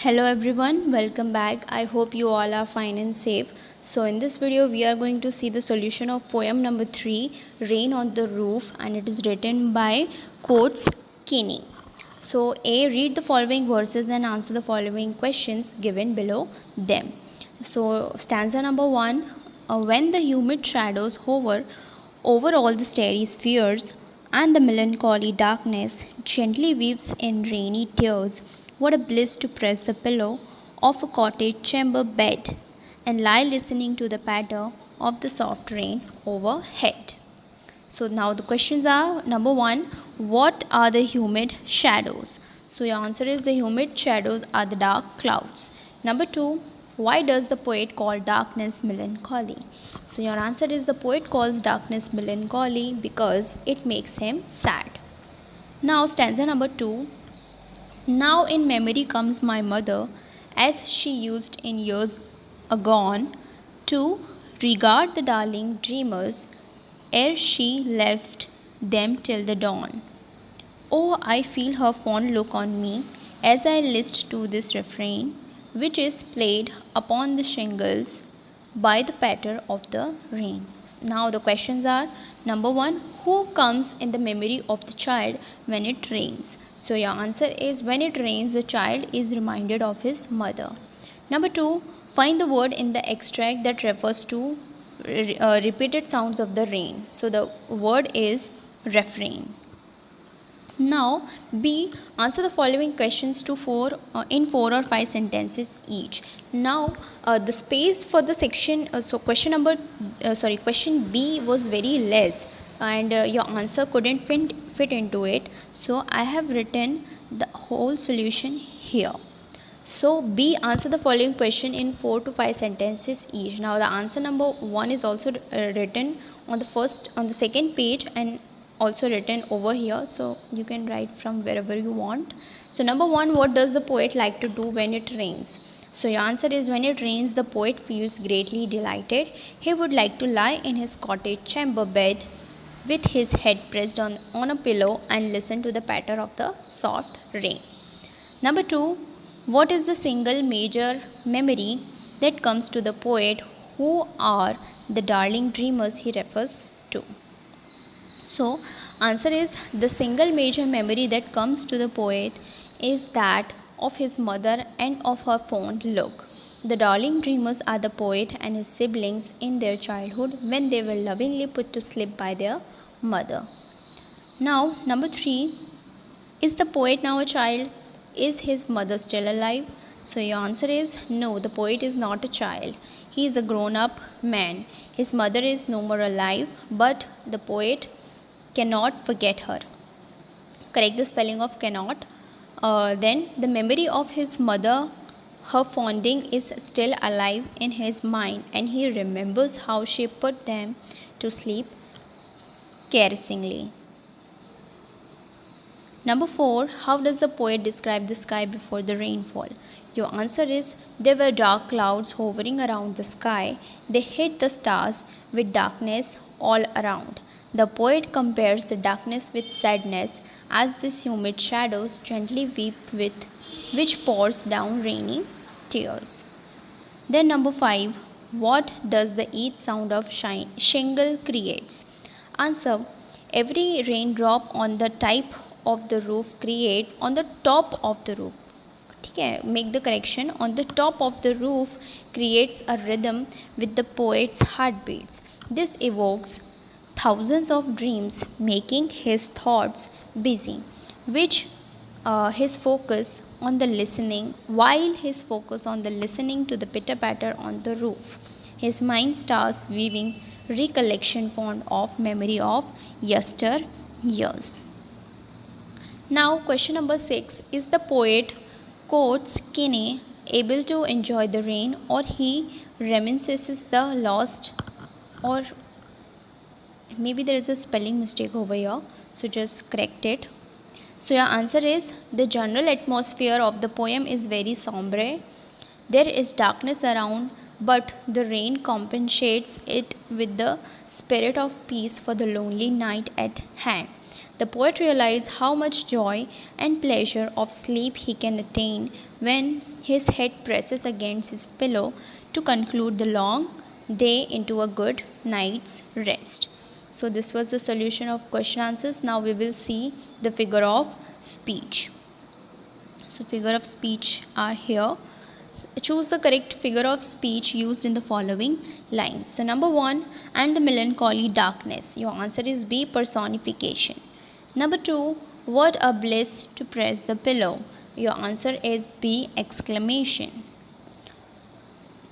Hello everyone, welcome back. I hope you all are fine and safe. So in this video we are going to see the solution of poem number 3, Rain on the Roof, and it is written by Coates Kinney. So A, read the following verses and answer the following questions given below them. So stanza number 1, when the humid shadows hover over all the starry spheres, and the melancholy darkness gently weeps in rainy tears, what a bliss to press the pillow of a cottage chamber bed and lie listening to the patter of the soft rain overhead. So now the questions are: number 1, what are the humid shadows? So your answer is the humid shadows are the dark clouds. Number 2, why does the poet call darkness melancholy? So your answer is the poet calls darkness melancholy because it makes him sad. Now stanza number 2, now in memory comes my mother, as she used in years agone to regard the darling dreamers ere she left them till the dawn. Oh, I feel her fond look on me as I list to this refrain, which is played upon the shingles by the patter of the rain. Now the questions are: number 1, who comes in the memory of the child when it rains? So your answer is when it rains the child is reminded of his mother. Number 2, find the word in the extract that refers to repeated sounds of the rain. So the word is refrain. Now B, answer the following questions to in 4 or 5 sentences each. Now the space for the section question B was very less, and your answer couldn't fit into it, so I have written the whole solution here. So B, answer the following question in 4 to 5 sentences each. Now the answer number 1 is also written on the second page and also written over here, so you can write from wherever you want. So number 1, what does the poet like to do when it rains? So your answer is when it rains the poet feels greatly delighted. He would like to lie in his cottage chamber bed with his head pressed on a pillow and listen to the patter of the soft rain. Number 2, what is the single major memory that comes to the poet? Who are the darling dreamers he refers to? So answer is the single major memory that comes to the poet is that of his mother and of her fond look. The darling dreamers are the poet and his siblings in their childhood when they were lovingly put to sleep by their mother. Now number 3, is the poet now a child? Is his mother still alive? So your answer is no, the poet is not a child. He is a grown-up man. His mother is no more alive, but the poet cannot forget her. Correct the spelling of cannot. Then the memory of his mother, her fonding, is still alive in his mind, and he remembers how she put them to sleep caressingly. Number 4, how does the poet describe the sky before the rainfall? Your answer is there were dark clouds hovering around the sky. They hid the stars with darkness all around. The poet compares the darkness with sadness as these humid shadows gently weep with which pours down rainy tears. Then number 5, what does the each sound of shingle creates? Answer, every raindrop on the type of the roof creates on the top of the roof. Okay, make the correction. On the top of the roof creates a rhythm with the poet's heartbeats. This evokes thousands of dreams, making his thoughts busy, which his focus on the listening, while his focus on the listening to the pitter patter on the roof. His mind starts weaving recollection fond of memory of yester years. Now question number 6, is the poet Coates Kinney able to enjoy the rain, or he reminisces the lost, or maybe there is a spelling mistake over here, so just correct it. So your answer is the general atmosphere of the poem is very sombre. There is darkness around but the rain compensates it with the spirit of peace for the lonely night at hand. The poet realizes how much joy and pleasure of sleep he can attain when his head presses against his pillow to conclude the long day into a good night's rest. So this was the solution of question answers. Now we will see the figure of speech. So figure of speech are here. Choose the correct figure of speech used in the following lines. So number 1, and the melancholy darkness. Your answer is B, personification. Number 2, what a bliss to press the pillow. Your answer is B, exclamation.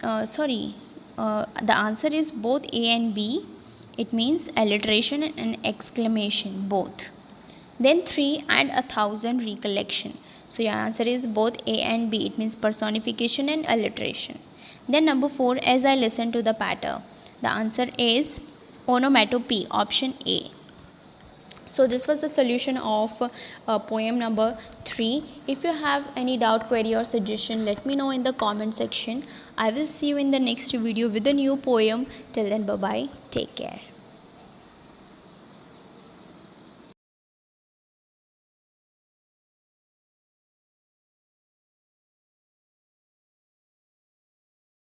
The answer is both A and B. It means alliteration and exclamation, both. Then 3, and 1,000 recollection. So your answer is both A and B. It means personification and alliteration. Then number 4, as I listen to the patter. The answer is onomatopoeia, option A. So this was the solution of poem number 3. If you have any doubt, query or suggestion, let me know in the comment section. I will see you in the next video with a new poem. Till then, bye bye. Take care.